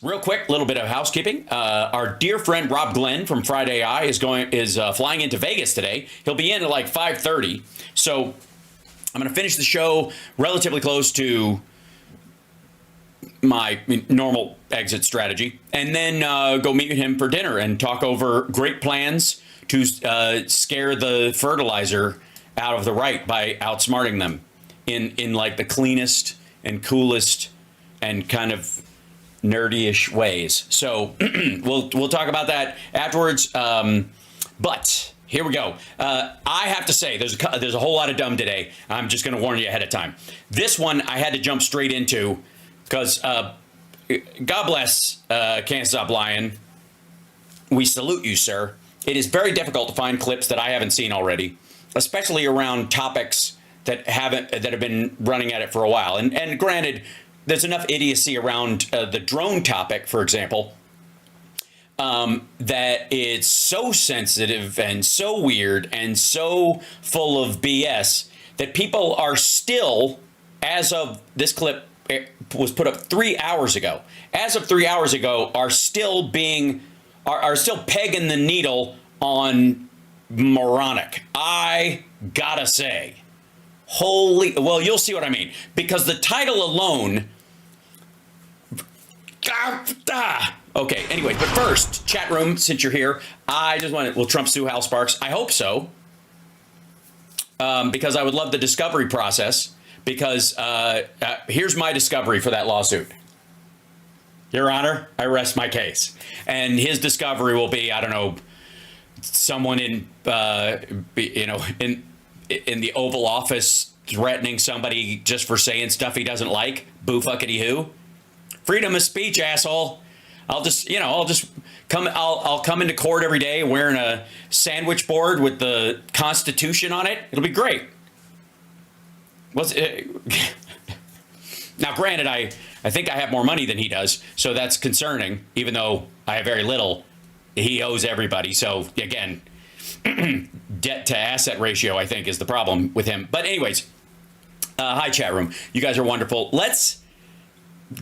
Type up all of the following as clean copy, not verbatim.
Real quick, little bit of housekeeping. Our dear friend Rob Glenn from Friday Eye is flying into Vegas today. He'll be in at like 5:30. So I'm going to finish the show relatively close to my normal exit strategy, and then go meet him for dinner and talk over great plans to scare the fertilizer out of the right by outsmarting them in like the cleanest and coolest and kind of nerdy-ish ways. So we'll talk about that afterwards. But here we go. I have to say, there's a whole lot of dumb today. I'm just going to warn you ahead of time. This one I had to jump straight into because God bless Can't Stop Lying. We salute you, sir. It is very difficult to find clips that I haven't seen already, especially around topics that have been running at it for a while. And granted, there's enough idiocy around the drone topic, for example, that it's so sensitive and so weird and so full of BS that people are still, as of this clip was put up 3 hours ago, as of 3 hours ago, are still pegging the needle on moronic. I gotta say, well, you'll see what I mean, because the title alone. Okay, anyway, but first, chat room, since you're here, I just want to, will Trump sue Hal Sparks? I hope so, because I would love the discovery process, because here's my discovery for that lawsuit. Your Honor, I rest my case. And his discovery will be, I don't know, someone in the Oval Office threatening somebody just for saying stuff he doesn't like. Boo fuckity who. Freedom of speech, asshole. I'll come into court every day wearing a sandwich board with the Constitution on it. It'll be great. Now, granted, I think I have more money than he does, so that's concerning, even though I have very little. He owes everybody. So, again, debt to asset ratio, I think, is the problem with him. But anyways, hi, chat room. You guys are wonderful. Let's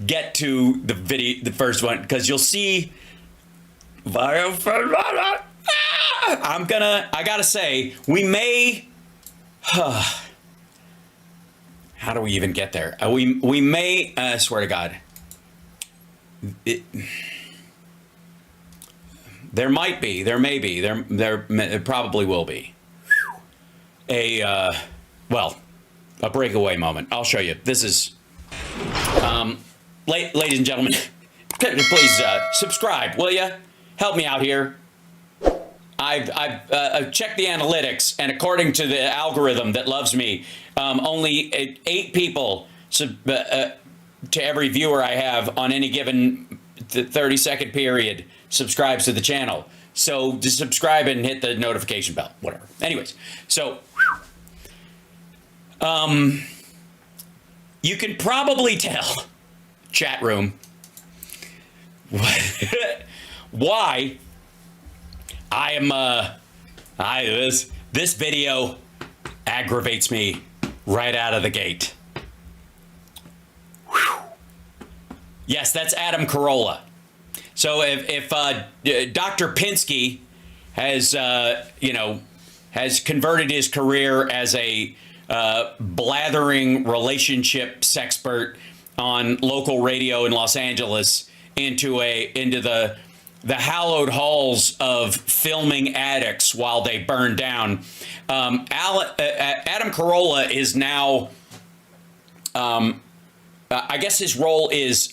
get to the video, the first one, because you'll see. I gotta say, we may. How do we even get there? We may. I swear to God. There might be. There may be. There probably will be. A breakaway moment. I'll show you. This is. Ladies and gentlemen, please subscribe, will you? Help me out here. I've checked the analytics, and according to the algorithm that loves me, only 8 people to every viewer I have on any given 30-second period subscribes to the channel. So just subscribe and hit the notification bell, whatever. Anyways, so you can probably tell, chat room, why I am this video aggravates me right out of the gate. Whew. Yes, that's Adam Corolla. So if Dr. Pinsky has converted his career as a blathering relationship sexpert on local radio in Los Angeles into the hallowed halls of filming addicts while they burn down. Adam Carolla is now, I guess his role is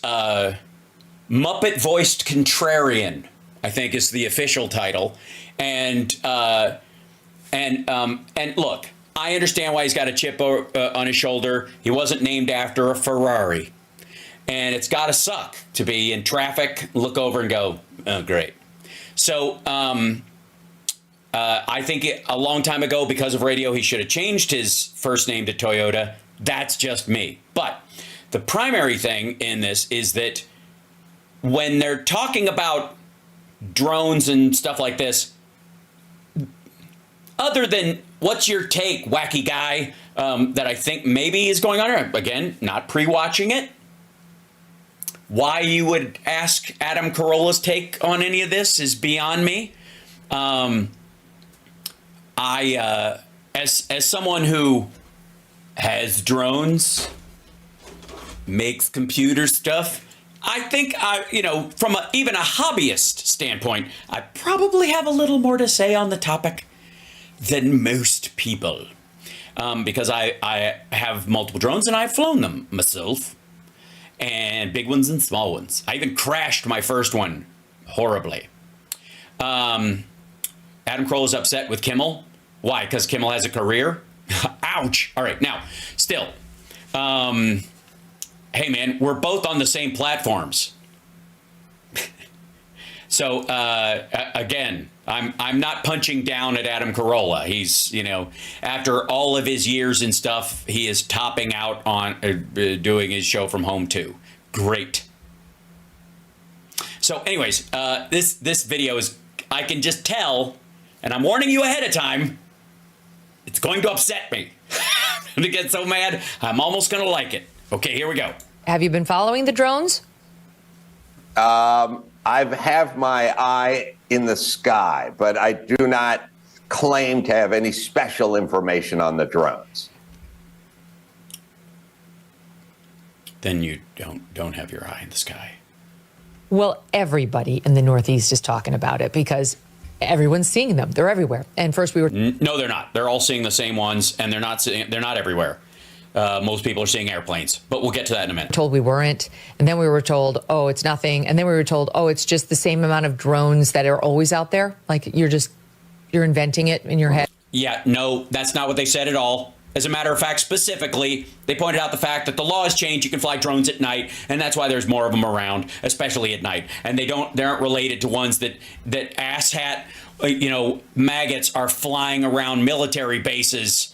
Muppet-voiced contrarian, I think is the official title. And look, I understand why he's got a chip on his shoulder. He wasn't named after a Ferrari. And it's got to suck to be in traffic, look over and go, oh, great. So I think a long time ago, because of radio, he should have changed his first name to Toyota. That's just me. But the primary thing in this is that when they're talking about drones and stuff like this, other than what's your take, wacky guy, that I think maybe is going on here, again, not pre-watching it, Why you would ask Adam Carolla's take on any of this is beyond me. As someone who has drones, makes computer stuff, I think from even a hobbyist standpoint, I probably have a little more to say on the topic than most people, because I have multiple drones and I've flown them myself, and big ones and small ones. I even crashed my first one horribly. Adam Carolla's upset with Kimmel. Why? Because Kimmel has a career? Ouch. All right. Now, still, hey, man, we're both on the same platforms. So, again, I'm not punching down at Adam Carolla. He's, after all of his years and stuff, he is topping out on doing his show from home, too. Great. So, anyways, this video is, I can just tell, and I'm warning you ahead of time, it's going to upset me. I'm going to get so mad, I'm almost going to like it. Okay, here we go. Have you been following the drones? I have my eye in the sky, but I do not claim to have any special information on the drones. Then you don't have your eye in the sky. Well, everybody in the Northeast is talking about it because everyone's seeing them. They're everywhere. And first we were... No, they're not. They're all seeing the same ones, and they're not everywhere. Most people are seeing airplanes, but we'll get to that in a minute. Told we weren't, and then we were told, oh, it's nothing, and then we were told, oh, it's just the same amount of drones that are always out there. Like you're inventing it in your head. Yeah, no, that's not what they said at all. As a matter of fact, specifically, they pointed out the fact that the law has changed. You can fly drones at night, and that's why there's more of them around, especially at night. And they aren't related to ones that asshat, maggots are flying around military bases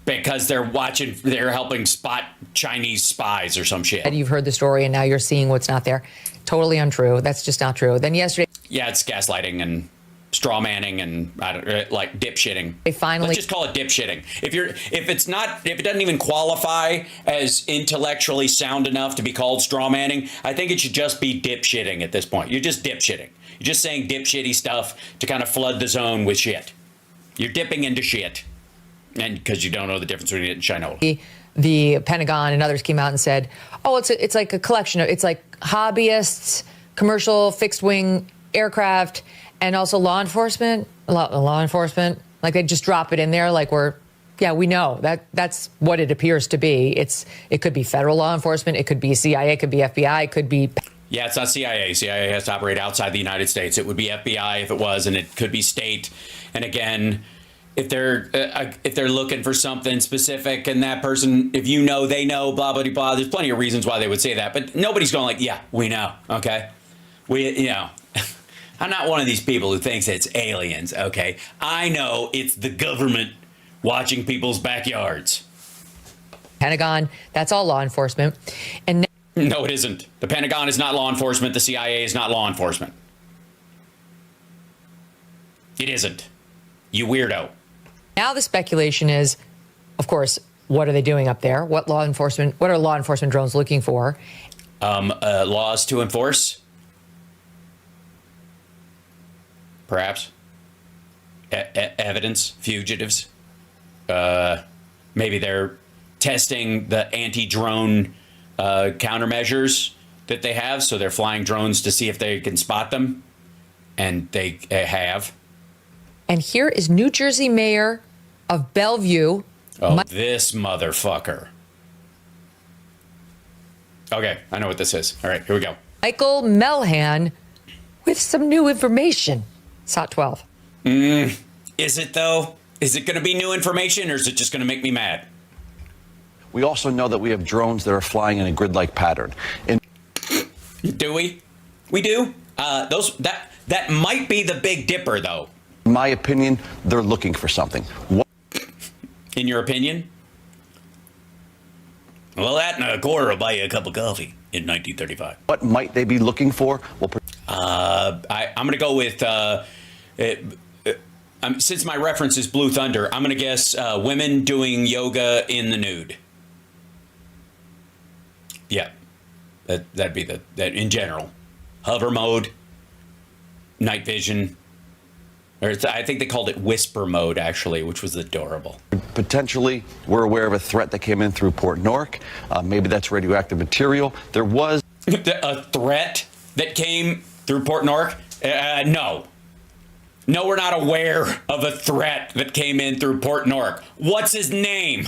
because they're helping spot Chinese spies or some shit. You've heard the story, and now you're seeing what's not there. Totally untrue. That's just not true. Then yesterday... Yeah, it's gaslighting and straw manning and like dipshitting. They finally... Let's just call it dipshitting. If it doesn't even qualify as intellectually sound enough to be called straw manning, I think it should just be dipshitting at this point. You're just dipshitting. You're just saying dipshitty stuff to kind of flood the zone with shit. You're dipping into shit. And because you don't know the difference between it and Shinola. The Pentagon and others came out and said, oh, it's like a collection of, it's like hobbyists, commercial fixed wing aircraft, and also law enforcement. Like they just drop it in there like we know that's what it appears to be. It could be federal law enforcement. It could be CIA. It could be FBI. It could be... Yeah, it's not CIA. CIA has to operate outside the United States. It would be FBI if it was, and it could be state. And again... If they're looking for something specific and that person, if they know, blah, blah, blah, there's plenty of reasons why they would say that. But nobody's going like, yeah, we know, okay? I'm not one of these people who thinks it's aliens, okay? I know it's the government watching people's backyards. Pentagon, that's all law enforcement. And no, it isn't. The Pentagon is not law enforcement. The CIA is not law enforcement. It isn't. You weirdo. Now the speculation is, of course, what are they doing up there? What are law enforcement drones looking for? Laws to enforce. Perhaps. Evidence, fugitives. Maybe they're testing the anti-drone countermeasures that they have. So they're flying drones to see if they can spot them. And they have. And here is New Jersey Mayor of Bellevue. Oh, this motherfucker. Okay, I know what this is. All right, here we go. Michael Melhan with some new information. It's Hot 12. Is it, though? Is it going to be new information, or is it just going to make me mad? We also know that we have drones that are flying in a grid-like pattern. Do we? We do? That might be the Big Dipper, though. In my opinion, they're looking for something. In your opinion? Well, that and a quarter will buy you a cup of coffee in 1935. What might they be looking for? I'm going to go with, since my reference is Blue Thunder, I'm going to guess women doing yoga in the nude. Yeah. That'd be that in general. Hover mode, night vision. Or I think they called it whisper mode, actually, which was adorable. Potentially, we're aware of a threat that came in through Port Newark. Maybe that's radioactive material. There was a threat that came through Port Newark? No. No, we're not aware of a threat that came in through Port Newark. What's his name?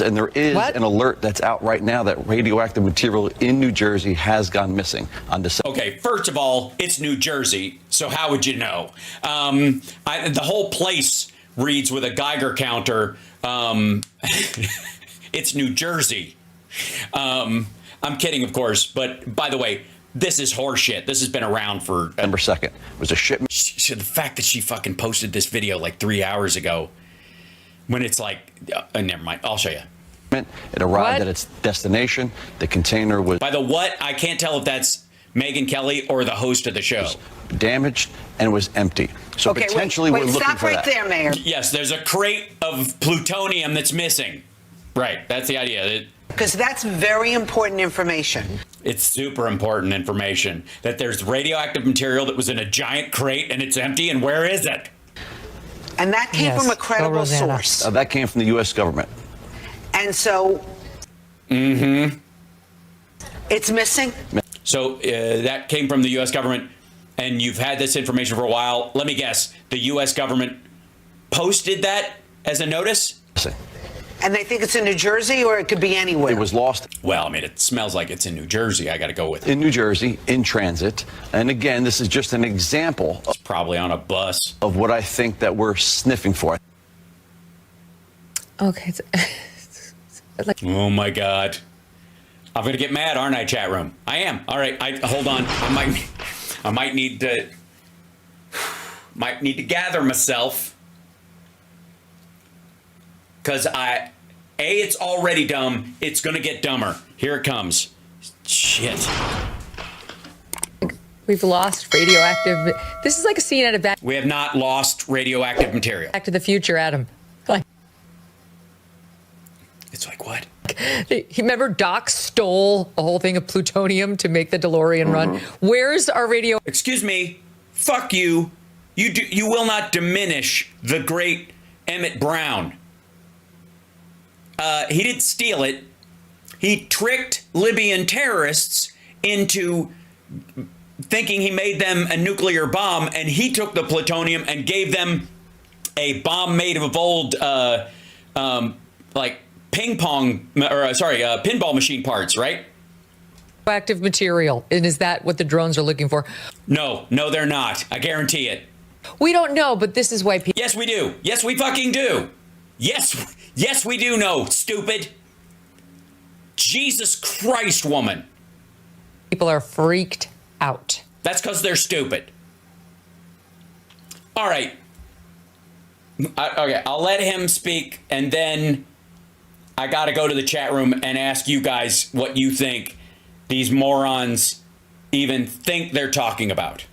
And there is What? an alert that's out right now that radioactive material in New Jersey has gone missing on December. Okay, first of all, it's New Jersey, so how would you know? The whole place reads with a Geiger counter. It's New Jersey. I'm kidding, of course, but by the way, this is horseshit. This has been around for... December 2nd. It was a shipment. The fact that she fucking posted this video like 3 hours ago, when it's like, never mind, I'll show you. It arrived What? at its destination. The container was By the what, I can't tell if that's Megyn Kelly or the host of the show. damaged and was empty. So Okay, potentially wait, we're looking stop for right that. there, Mayor. Yes, there's a crate of plutonium that's missing. Right, that's the idea. Because that's very important information. It's super important information that there's radioactive material that was in a giant crate and it's empty, and where is it? And that came Yes, from a go credible Rosanna. source. That came from the U.S. government. And so... It's missing? So that came from the U.S. government, and you've had this information for a while. Let me guess, the U.S. government posted that as a notice? And they think it's in New Jersey, or it could be anywhere? It was lost Well, I mean, it smells like it's in New Jersey. I got to go with it. in New Jersey, in transit. And again, this is just an example It's probably on a bus. of what I think that we're sniffing for. Okay. Like, Oh my God. I'm gonna get mad, aren't I, chat room? I am. All right, hold on. I might need to gather myself. Cause it's already dumb. It's gonna get dumber. Here it comes. Shit. we've lost radioactive. This is like a scene out of We have not lost radioactive material. Back to the Future, Adam. Like, It's like what? you remember Doc stole a whole thing of plutonium to make the DeLorean run? Where's our radio? Excuse me. Fuck you. You will not diminish the great Emmett Brown. He didn't steal it. He tricked Libyan terrorists into thinking he made them a nuclear bomb, and he took the plutonium and gave them a bomb made of old, like pinball machine parts, right? Radioactive material. And is that what the drones are looking for? No, they're not. I guarantee it. We don't know, but this is why people. Yes, we do. Yes, we fucking do. Yes, we do know, stupid. Jesus Christ, woman. People are freaked out. That's because they're stupid. All right. Okay, I'll let him speak, and then I got to go to the chat room and ask you guys what you think these morons even think they're talking about.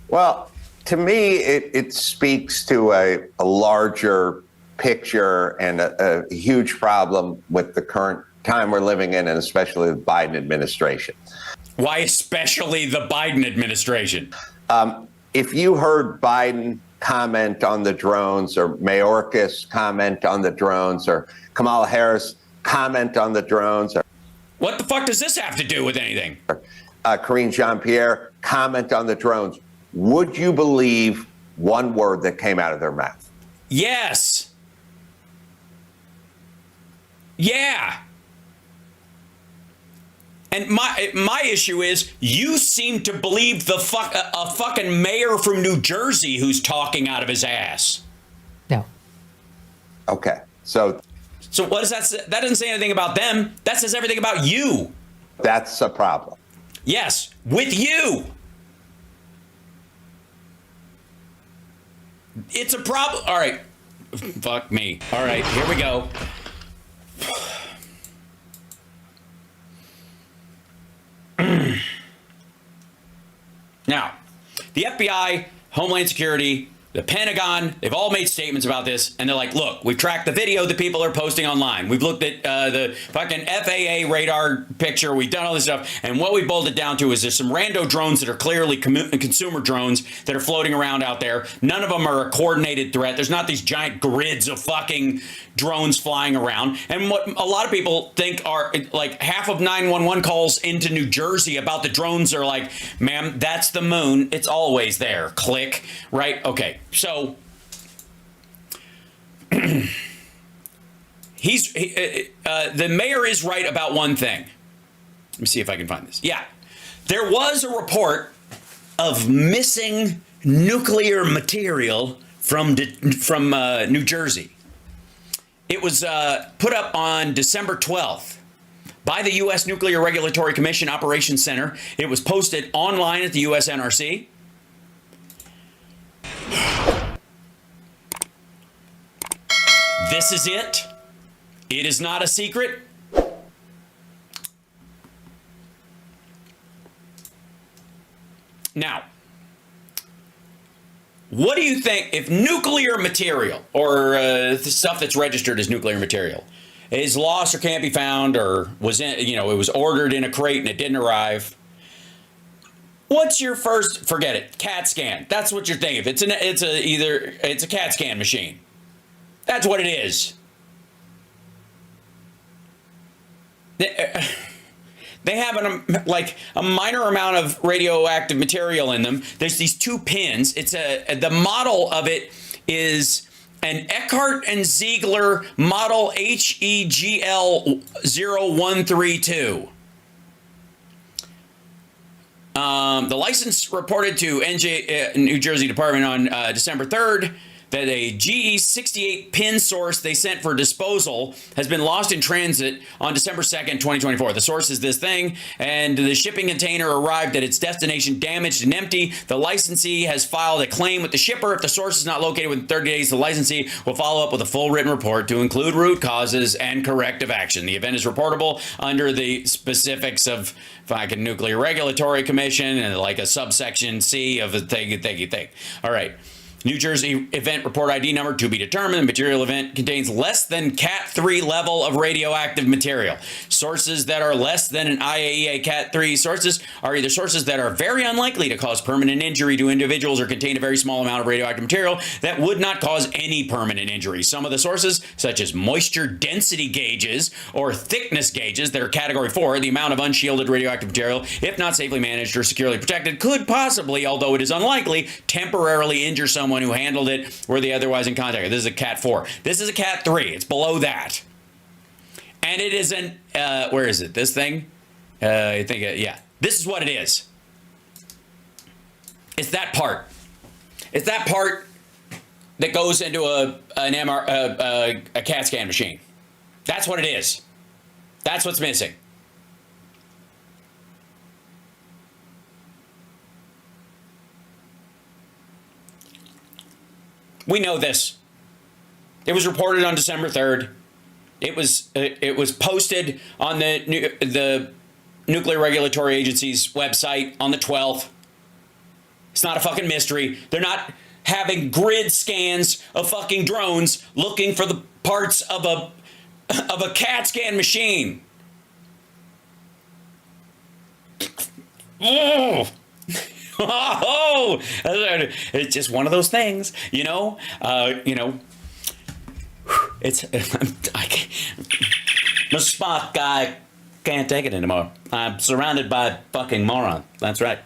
Well, to me, it speaks to a larger picture and a huge problem with the current time we're living in, and especially the Biden administration. Why especially the Biden administration? If you heard Biden comment on the drones, or Mayorkas comment on the drones, or Kamala Harris comment on the drones, or What the fuck does this have to do with anything? Karine Jean-Pierre comment on the drones, would you believe one word that came out of their mouth? Yes. Yeah. And my issue is you seem to believe a fucking mayor from New Jersey who's talking out of his ass. No. Okay, so What does that say? That doesn't say anything about them. That says everything about you. that's a problem. Yes, with you. It's a problem. All right. Fuck me. All right, here we go. Now, the FBI, Homeland Security, the Pentagon, they've all made statements about this, and they're like, look, we've tracked the video that people are posting online. We've looked at the fucking FAA radar picture. We've done all this stuff, and what we boiled it down to is there's some rando drones that are clearly consumer drones that are floating around out there. None of them are a coordinated threat. There's not these giant grids of fucking drones flying around. And what a lot of people think are like half of 911 calls into New Jersey about the drones are like, ma'am, that's the moon. It's always there. Click. Right? Okay. So the mayor is right about one thing. Let me see if I can find this. Yeah. There was a report of missing nuclear material from New Jersey. It was put up on December 12th by the U.S. Nuclear Regulatory Commission Operations Center. It was posted online at the U.S. NRC. This is it. It is not a secret. Now, what do you think if nuclear material or the stuff that's registered as nuclear material is lost or can't be found or was in, it was ordered in a crate and it didn't arrive? What's your first? Forget it. CAT scan. That's what you're thinking. It's a CAT scan machine. That's what it is. They have a minor amount of radioactive material in them. There's these two pins. The model of it is an Eckhart and Ziegler model HEGL 0132. The license reported to New Jersey Department on December 3rd that a GE68 pin source they sent for disposal has been lost in transit on December 2nd, 2024. The source is this thing, and the shipping container arrived at its destination damaged and empty. The licensee has filed a claim with the shipper. If the source is not located within 30 days, the licensee will follow up with a full written report to include root causes and corrective action. The event is reportable under the specifics of fucking Nuclear Regulatory Commission and like a subsection C of a thing. All right. New Jersey event report ID number to be determined. The material event contains less than Cat 3 level of radioactive material. Sources that are less than an IAEA Cat 3 sources are either sources that are very unlikely to cause permanent injury to individuals or contain a very small amount of radioactive material that would not cause any permanent injury. Some of the sources, such as moisture density gauges or thickness gauges that are Category 4, the amount of unshielded radioactive material, if not safely managed or securely protected, could possibly, although it is unlikely, temporarily injure someone who handled it were they otherwise in contact. This is a Cat 4. This is a Cat 3. It's below that. And it isn't, where is it? This thing? I think, yeah. This is what it is. It's that part. It's that part that goes into a CAT scan machine. That's what it is. That's what's missing. We know this. It was reported on December 3rd. It was posted on the Nuclear Regulatory Agency's website on the 12th. It's not a fucking mystery. They're not having grid scans of fucking drones looking for the parts of a CAT scan machine. Oh. Oh, it's just one of those things, it's, the spot guy can't take it anymore. I'm surrounded by fucking morons. That's right.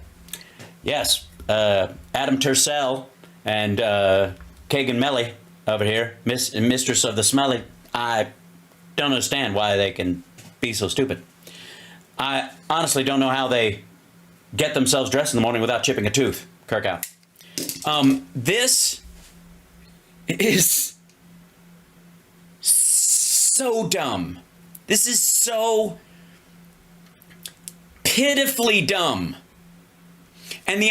Yes, Adam Tercel and Kagan Melly over here, mistress of the smelly. I don't understand why they can be so stupid. I honestly don't know how they get themselves dressed in the morning without chipping a tooth. Kirk out. This is so dumb. This is so pitifully dumb. And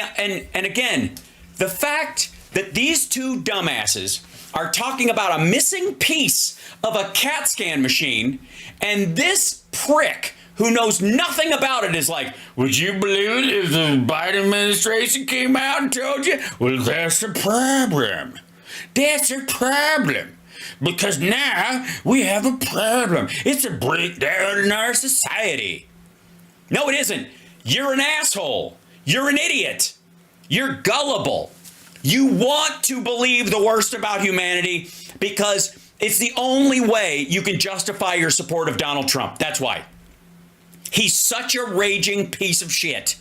again, the fact that these two dumbasses are talking about a missing piece of a CAT scan machine, and this prick who knows nothing about it is like, would you believe it if the Biden administration came out and told you? Well, that's a problem. That's a problem. Because now we have a problem. It's a breakdown in our society. No, it isn't. You're an asshole. You're an idiot. You're gullible. You want to believe the worst about humanity because it's the only way you can justify your support of Donald Trump. That's why. He's such a raging piece of shit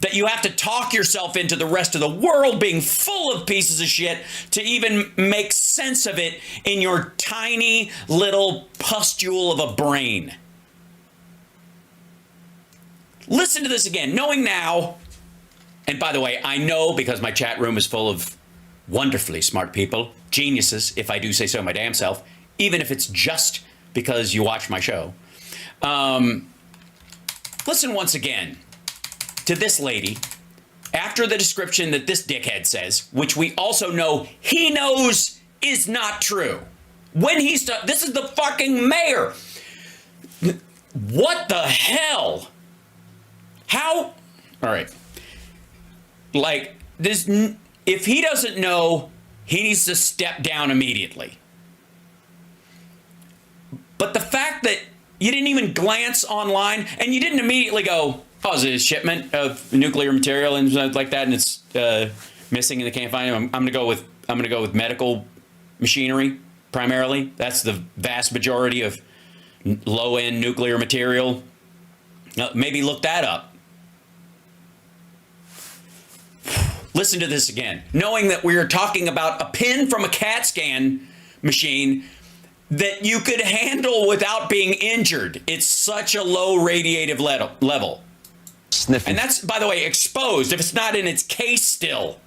that you have to talk yourself into the rest of the world being full of pieces of shit to even make sense of it in your tiny little pustule of a brain. Listen to this again, knowing now, and by the way, I know because my chat room is full of wonderfully smart people, geniuses, if I do say so my damn self, even if it's just because you watch my show. Listen once again to this lady after the description that this dickhead says, which we also know he knows is not true. When he's done, this is the fucking mayor. What the hell? How? All right. Like this, if he doesn't know, he needs to step down immediately. But the fact that you didn't even glance online and you didn't immediately go, oh, is it a shipment of nuclear material and stuff like that, and it's missing and they can't find it? I'm going to go with medical machinery primarily. That's the vast majority of low-end nuclear material. Maybe look that up. Listen to this again. Knowing that we are talking about a pin from a CAT scan machine that you could handle without being injured. It's such a low radiative level. Sniffing. And that's, by the way, exposed if it's not in its case still.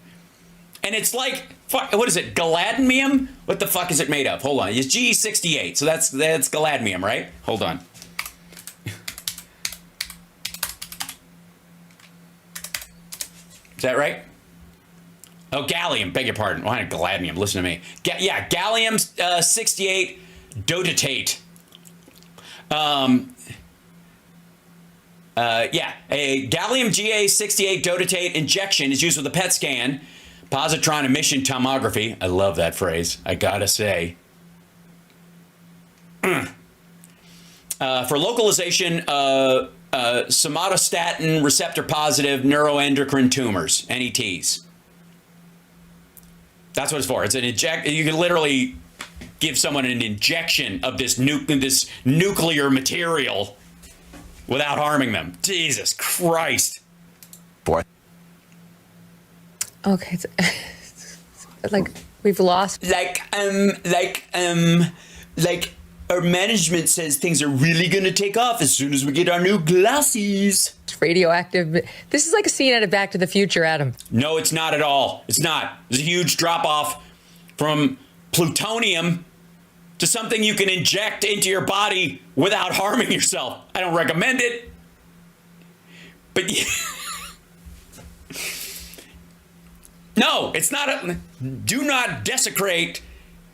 And it's like, what is it, galadium? What the fuck is it made of? Hold on. It's Ge-68, so that's galadium, right? Hold on. Is that right? Oh, gallium, beg your pardon. Why not galadium? Listen to me. Gallium 68 dotatate. A gallium GA68 dotatate injection is used with a PET scan, positron emission tomography. I love that phrase, I gotta say. For localization of somatostatin receptor positive neuroendocrine tumors, NETs. That's what it's for. It's an you can literally give someone an injection of this nuclear material without harming them. Jesus Christ. Boy. Okay. Like we've lost. Like our management says things are really going to take off as soon as we get our new glasses. Radioactive. This is like a scene out of Back to the Future, Adam. No, it's not at all. It's not. There's a huge drop off from plutonium to something you can inject into your body without harming yourself. I don't recommend it. But no, it's not. Do not desecrate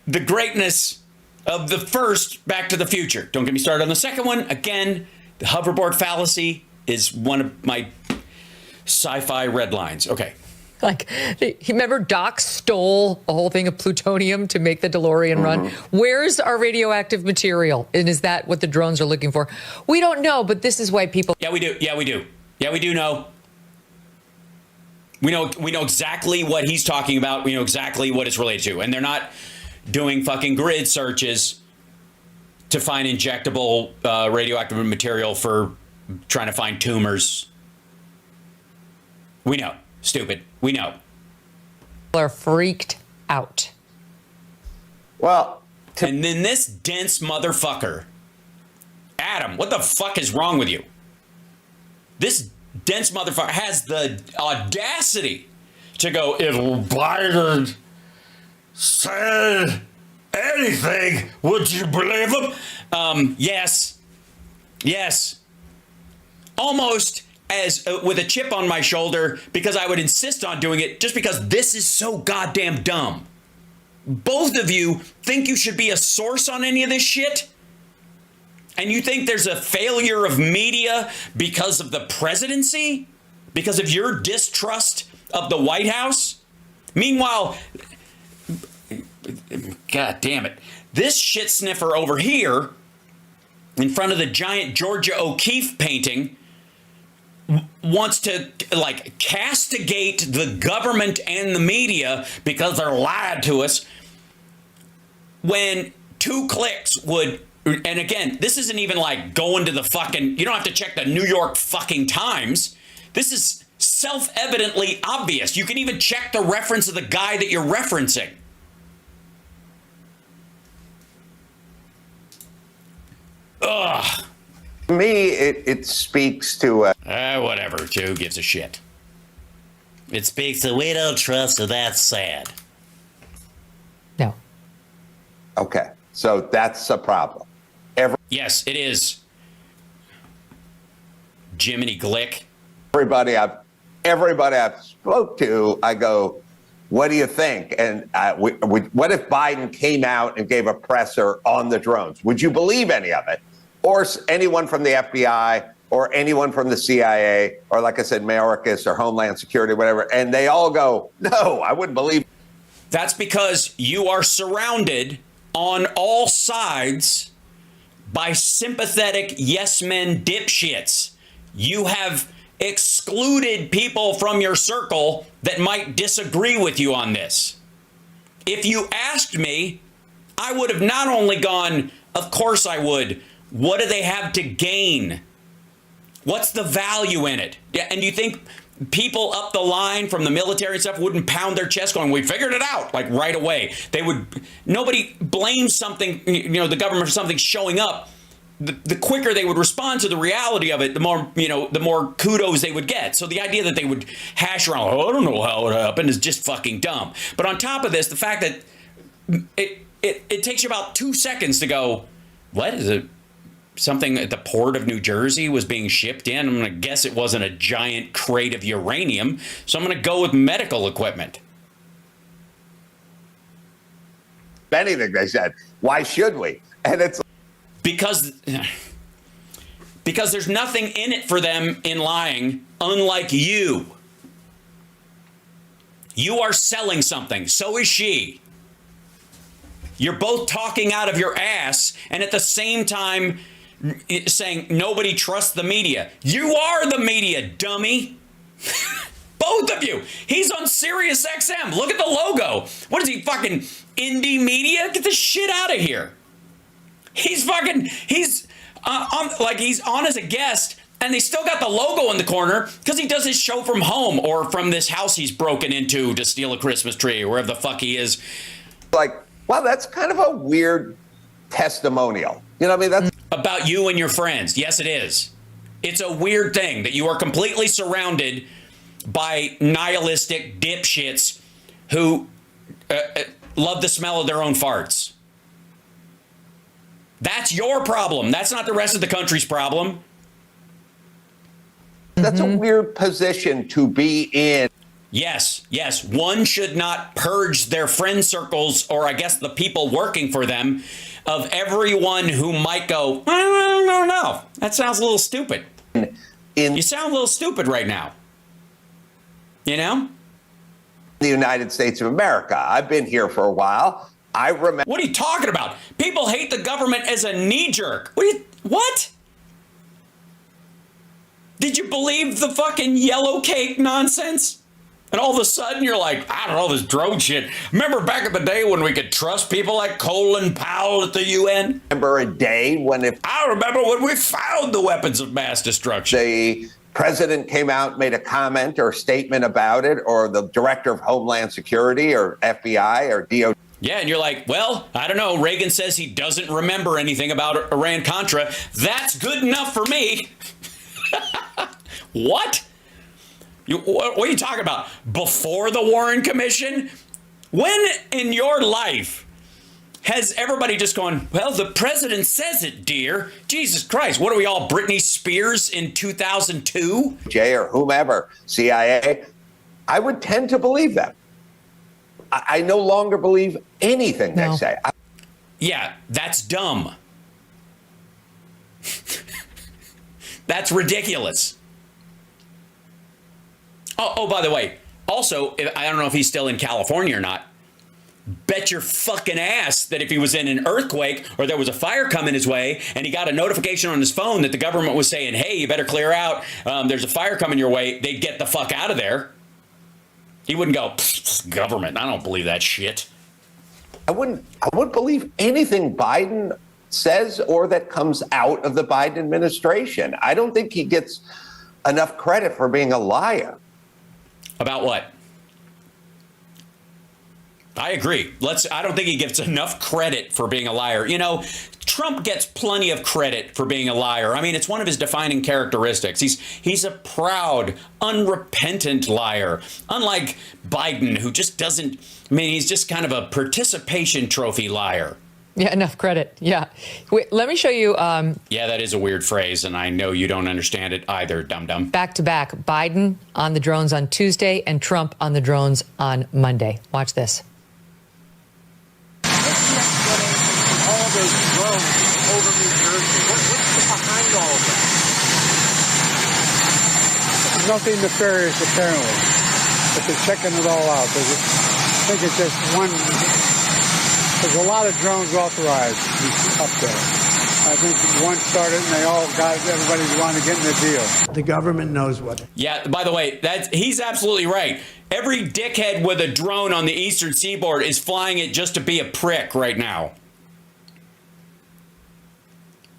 the greatness of the first Back to the Future. Don't get me started on the second one. Again, the hoverboard fallacy is one of my sci-fi red lines. Okay. Like, remember Doc stole a whole thing of plutonium to make the DeLorean run? Where's our radioactive material? And is that what the drones are looking for? We don't know, but this is why people... Yeah, we do. Yeah, we do. Yeah, we do know. We know exactly what he's talking about. We know exactly what it's related to. And they're not doing fucking grid searches to find injectable radioactive material for trying to find tumors. We know. Stupid. We know. People are freaked out. Well, and then this dense motherfucker, Adam, what the fuck is wrong with you? This dense motherfucker has the audacity to go, if Biden said anything, would you believe him? Yes. Yes. Almost as with a chip on my shoulder because I would insist on doing it just because this is so goddamn dumb. Both of you think you should be a source on any of this shit? And you think there's a failure of media because of the presidency? Because of your distrust of the White House? Meanwhile, God damn it, this shit sniffer over here in front of the giant Georgia O'Keeffe painting wants to like castigate the government and the media because they're lied to us, when 2 clicks would, and again, this isn't even like going to the fucking, you don't have to check the New York fucking Times. This is self-evidently obvious. You can even check the reference of the guy that you're referencing. Ugh. To me, it speaks to Whatever. Who gives a shit? It speaks to we don't trust her. That's sad. No. okay, so that's a problem. Yes, it is. Jiminy Glick. Everybody I've spoke to, I go, what do you think? And what if Biden came out and gave a presser on the drones? Would you believe any of it? Or anyone from the FBI or anyone from the CIA, or like I said, Mayorkas or Homeland Security, whatever, and they all go, no, I wouldn't believe. That's because you are surrounded on all sides by sympathetic yes men dipshits. You have excluded people from your circle that might disagree with you on this. If you asked me, I would have not only gone, of course I would. What do they have to gain? What's the value in it? Yeah, and you think people up the line from the military and stuff wouldn't pound their chest going, we figured it out, like right away. They would, nobody blames something, the government for something showing up. The quicker they would respond to the reality of it, the more, the more kudos they would get. So the idea that they would hash around, I don't know how it happened, is just fucking dumb. But on top of this, the fact that it takes you about 2 seconds to go, what is it? Something at the port of New Jersey was being shipped in. I'm going to guess it wasn't a giant crate of uranium. So I'm going to go with medical equipment. Anything they said. Why should we? And it's because there's nothing in it for them in lying, unlike you. You are selling something. So is she. You're both talking out of your ass and at the same time saying nobody trusts the media. You are the media, dummy. Both of you. He's on Sirius XM. Look at the logo. What is he, fucking indie media? Get the shit out of here. He's on as a guest, and they still got the logo in the corner because he does his show from home or from this house he's broken into to steal a Christmas tree or wherever the fuck he is. like, wow, that's kind of a weird testimonial. You know what I mean? That's About you and your friends. Yes, it is. It's a weird thing that you are completely surrounded by nihilistic dipshits who love the smell of their own farts. That's your problem. That's not the rest of the country's problem. That's a weird position to be in. Yes. One should not purge their friend circles, or I guess the people working for them, of everyone who might go, I don't know. That sounds a little stupid. You sound a little stupid right now. You know? The United States of America. I've been here for a while. I remember. What are you talking about? People hate the government as a knee jerk. What? Did you believe the fucking yellow cake nonsense? And all of a sudden you're like, I don't know, this drone shit. Remember back in the day when we could trust people like Colin Powell at the UN? Remember a day when I remember when we found the weapons of mass destruction. the president came out, made a comment or statement about it, or the director of Homeland Security or FBI or DOJ. Yeah, and you're like, well, I don't know. Reagan says he doesn't remember anything about Iran-Contra. That's good enough for me. What? What are you talking about? Before the Warren Commission? When in your life has everybody just gone, well, the president says it, dear. Jesus Christ, what are we all, Britney Spears in 2002? Or whomever, CIA, I would tend to believe them. I no longer believe anything they say. Yeah, that's dumb. That's ridiculous. Oh, by the way, also, I don't know if he's still in California or not. Bet your fucking ass that if he was in an earthquake or there was a fire coming his way and he got a notification on his phone that the government was saying, hey, you better clear out, there's a fire coming your way, they'd get the fuck out of there. He wouldn't go, government, I don't believe that shit. I wouldn't believe anything Biden says or that comes out of the Biden administration. I don't think he gets enough credit for being a liar. About what? I agree. I don't think he gets enough credit for being a liar. You know, Trump gets plenty of credit for being a liar. I mean, it's one of his defining characteristics. He's a proud, unrepentant liar. Unlike Biden, who just doesn't, I mean, he's just kind of a participation trophy liar. Yeah, enough credit. Yeah. Wait, let me show you. Yeah, that is a weird phrase, and I know you don't understand it either, dum-dum. Back to back, Biden on the drones on Tuesday and Trump on the drones on Monday. Watch this. All those drones over New Jersey. What's behind all of that? There's nothing nefarious, apparently. But they're checking it all out. I think it's just one. There's a lot of drones authorized up there. I think one started and they all got everybody wanted to get in the deal. The government knows what. Yeah, by the way, he's absolutely right. Every dickhead with a drone on the eastern seaboard is flying it just to be a prick right now.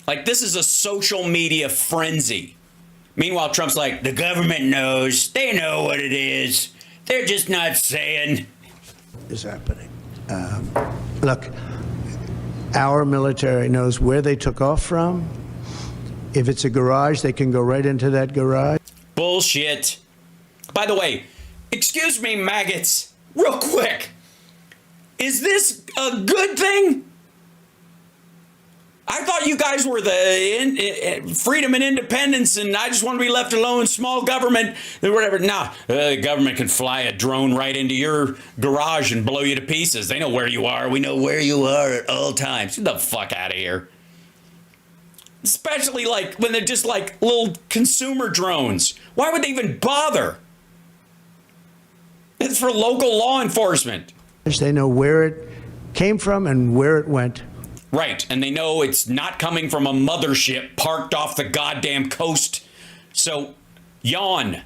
Like, this is a social media frenzy. Meanwhile, Trump's like, the government knows. They know what it is. They're just not saying. Is happening. Look, our military knows where they took off from. If it's a garage, they can go right into that garage. Bullshit. By the way, excuse me, maggots, real quick. Is this a good thing? I thought you guys were the freedom and independence, and I just want to be left alone, small government, whatever. Nah, the government can fly a drone right into your garage and blow you to pieces. They know where you are. We know where you are at all times. Get the fuck out of here. Especially like when they're just like little consumer drones. Why would they even bother? It's for local law enforcement. They know where it came from and where it went. Right, and they know it's not coming from a mothership parked off the goddamn coast. So, yawn.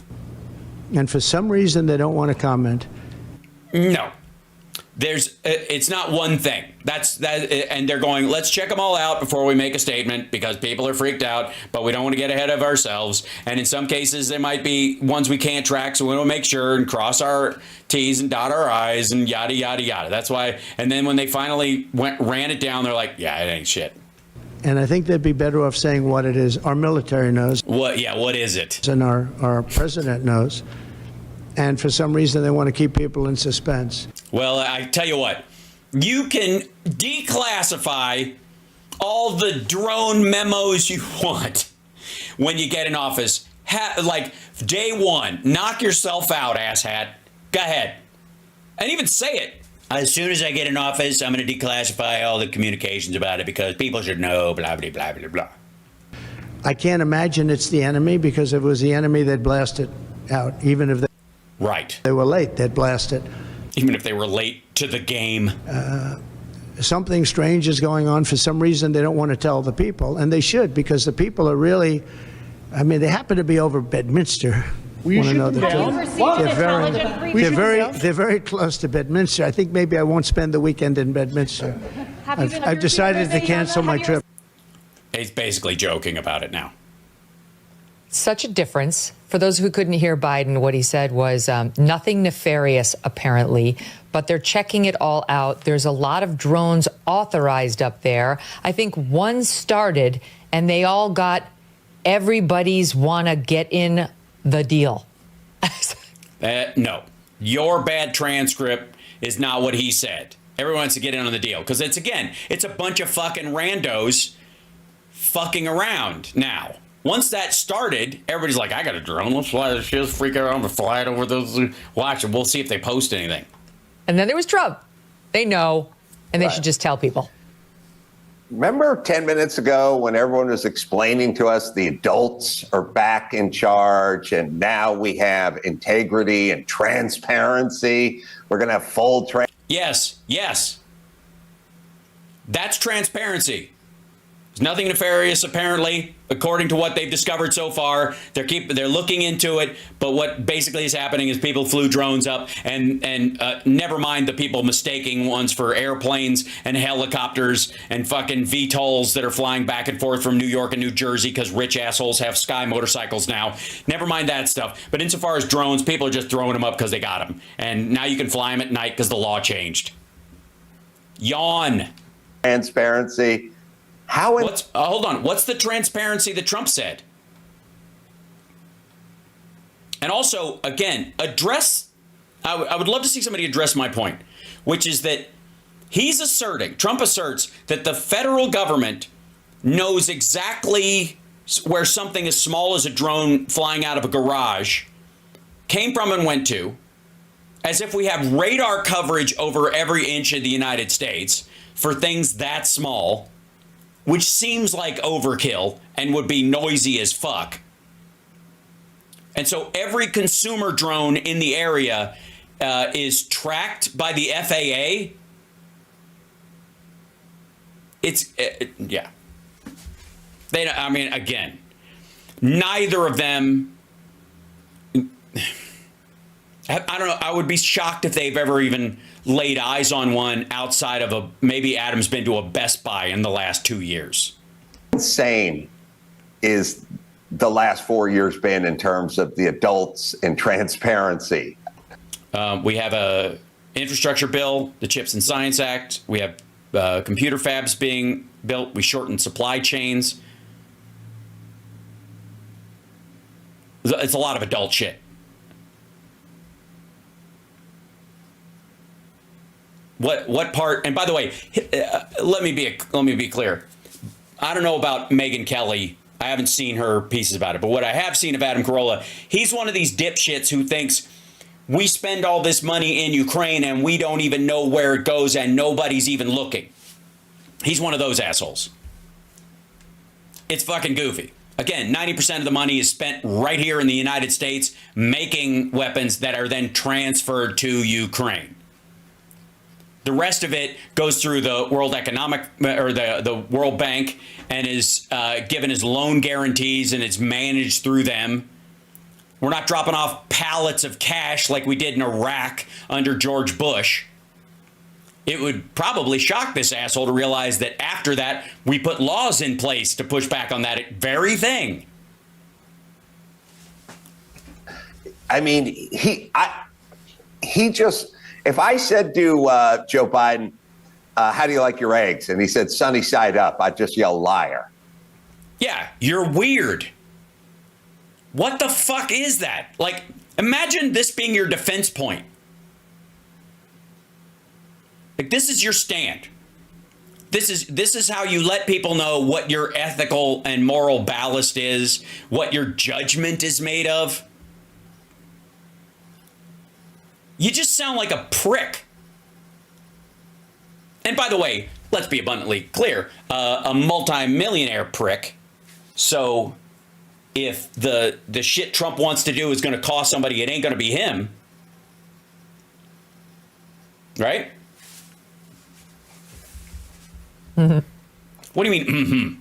And for some reason, they don't want to comment. No. It's not one thing. And they're going, let's check them all out before we make a statement because people are freaked out, but we don't want to get ahead of ourselves. And in some cases, there might be ones we can't track, so we want to make sure and cross our T's and dot our I's and yada, yada, yada. That's why. And then when they finally ran it down, they're like, yeah, it ain't shit. And I think they'd be better off saying what it is. Our military knows. What? Yeah, what is it? And our president knows. And for some reason, they want to keep people in suspense. Well, I tell you what, you can declassify all the drone memos you want when you get in office. Like day one, knock yourself out, asshat. Go ahead. And even say it. As soon as I get in office, I'm going to declassify all the communications about it because people should know, blah, blah, blah, blah, blah. I can't imagine it's the enemy because if it was the enemy, they'd blast it out, even if they were late, they'd blast it. Even if they were late to the game. Something strange is going on. For some reason, they don't want to tell the people, and they should, because the people are really, I mean, they happen to be over Bedminster. You should know they're very close to Bedminster. I think maybe I won't spend the weekend in Bedminster. I've decided to cancel my trip. He's basically joking about it now. Such a difference. For those who couldn't hear Biden, what he said was nothing nefarious, apparently, but they're checking it all out. There's a lot of drones authorized up there. I think one started, and they all got everybody's want to get in the deal. No, your bad transcript is not what he said. Everyone wants to get in on the deal because it's a bunch of fucking randos fucking around now. Once that started, everybody's like, I got a drone. Let's fly this shit, freak around and fly it over those. Watch it. We'll see if they post anything. And then there was Trump. They know, and they should just tell people. Remember 10 minutes ago when everyone was explaining to us the adults are back in charge and now we have integrity and transparency? We're going to have full Yes. That's transparency. There's nothing nefarious, apparently, according to what they've discovered so far. They're looking into it, but what basically is happening is people flew drones up, and never mind the people mistaking ones for airplanes and helicopters and fucking VTOLs that are flying back and forth from New York and New Jersey because rich assholes have sky motorcycles now. Never mind that stuff. But insofar as drones, people are just throwing them up because they got them, and now you can fly them at night because the law changed. Yawn. transparency. Hold on. What's the transparency that Trump said? And also, again, I would love to see somebody address my point, which is that Trump asserts that the federal government knows exactly where something as small as a drone flying out of a garage came from and went to, as if we have radar coverage over every inch of the United States for things that small, which seems like overkill and would be noisy as fuck. And so every consumer drone in the area is tracked by the FAA. Yeah. Again, neither of them. I don't know. I would be shocked if they've ever even laid eyes on one outside of maybe Adam's been to a Best Buy in the last 2 years. Insane is the last 4 years been in terms of the adults and transparency. We have a infrastructure bill, the Chips and Science Act. We have computer fabs being built. We shortened supply chains. It's a lot of adult shit. What part? And by the way, let me be clear. I don't know about Megyn Kelly. I haven't seen her pieces about it. But what I have seen of Adam Carolla, he's one of these dipshits who thinks we spend all this money in Ukraine and we don't even know where it goes and nobody's even looking. He's one of those assholes. It's fucking goofy. Again, 90% of the money is spent right here in the United States making weapons that are then transferred to Ukraine. The rest of it goes through the World Economic or the World Bank and is given as loan guarantees and it's managed through them. We're not dropping off pallets of cash like we did in Iraq under George Bush. It would probably shock this asshole to realize that after that, we put laws in place to push back on that very thing. I mean, he just, if I said to Joe Biden, how do you like your eggs? And he said, sunny side up, I'd just yell liar. Yeah, you're weird. What the fuck is that? Like, imagine this being your defense point. Like, this is your stand. This is how you let people know what your ethical and moral ballast is, what your judgment is made of. You just sound like a prick. And by the way, let's be abundantly clear, a multi-millionaire prick. So if the shit Trump wants to do is going to cost somebody, it ain't going to be him. Right? Mm-hmm. What do you mean, mm-hmm?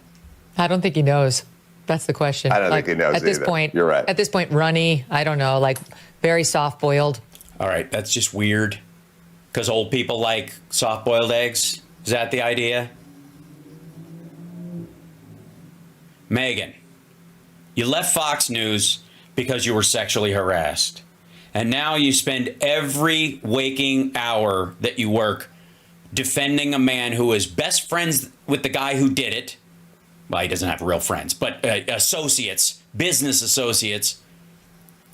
I don't think he knows. That's the question. I don't think he knows at this either. point. You're right. At this point, runny, I don't know, like very soft-boiled. All right, that's just weird. Because old people like soft-boiled eggs? Is that the idea? Megyn, you left Fox News because you were sexually harassed. And now you spend every waking hour that you work defending a man who is best friends with the guy who did it. Well, he doesn't have real friends, but associates, business associates,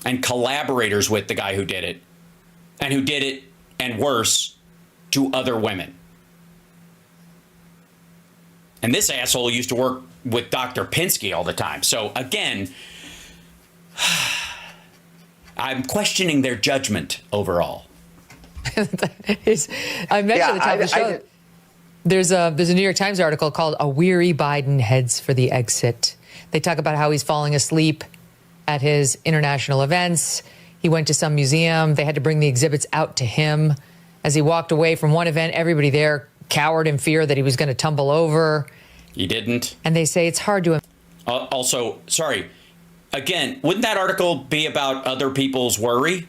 and collaborators with the guy who did it. And who did it, and worse, to other women. And this asshole used to work with Dr. Pinsky all the time. So again, I'm questioning their judgment overall. I mentioned at the top of the show. There's a New York Times article called "A Weary Biden Heads for the Exit." They talk about how he's falling asleep at his international events. He went to some museum. They had to bring the exhibits out to him. As he walked away from one event, everybody there cowered in fear that he was going to tumble over. He didn't. And they say it's hard to... Also, sorry, again, wouldn't that article be about other people's worry?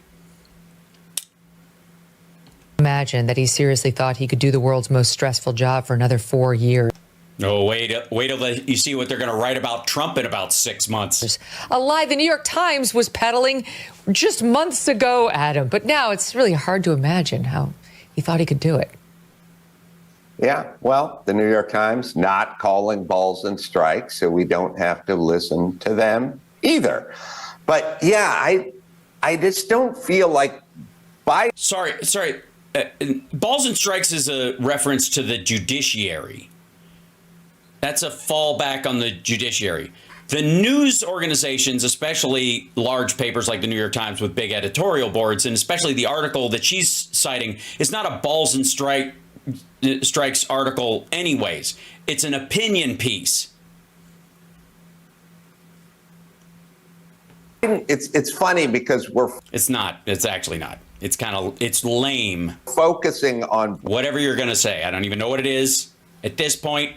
imagine that he seriously thought he could do the world's most stressful job for another 4 years. Oh, wait till you see what they're going to write about Trump in about 6 months. A lie the New York Times was peddling just months ago, Adam. But now it's really hard to imagine how he thought he could do it. Yeah, well, the New York Times not calling balls and strikes, so we don't have to listen to them either. But yeah, I just don't feel like Biden. Sorry. Balls and strikes is a reference to the judiciary. That's a fallback on the judiciary. The news organizations, especially large papers like the New York Times with big editorial boards, and especially the article that she's citing, is not a balls and strikes article anyways. It's an opinion piece. It's funny because we're It's not. It's actually not. It's lame. Focusing on Whatever you're going to say. I don't even know what it is at this point.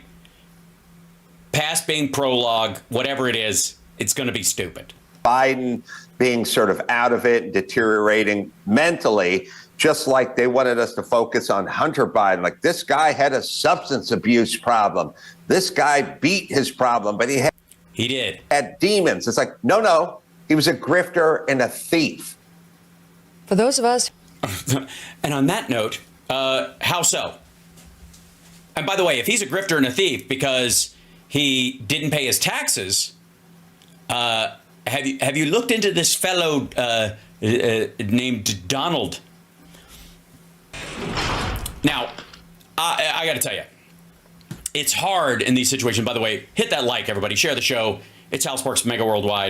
Past being prologue, whatever it is, it's going to be stupid. Biden being sort of out of it, deteriorating mentally, just like they wanted us to focus on Hunter Biden. Like, this guy had a substance abuse problem. This guy beat his problem, but he did. Had demons. It's like, no, he was a grifter and a thief. For those of us. And on that note, how so? And by the way, if he's a grifter and a thief because he didn't pay his taxes, have you looked into this fellow named Donald? Now, I got to tell you, it's hard in these situations. By the way, hit that like, everybody. Share the show. It's Houseworks Mega Worldwide.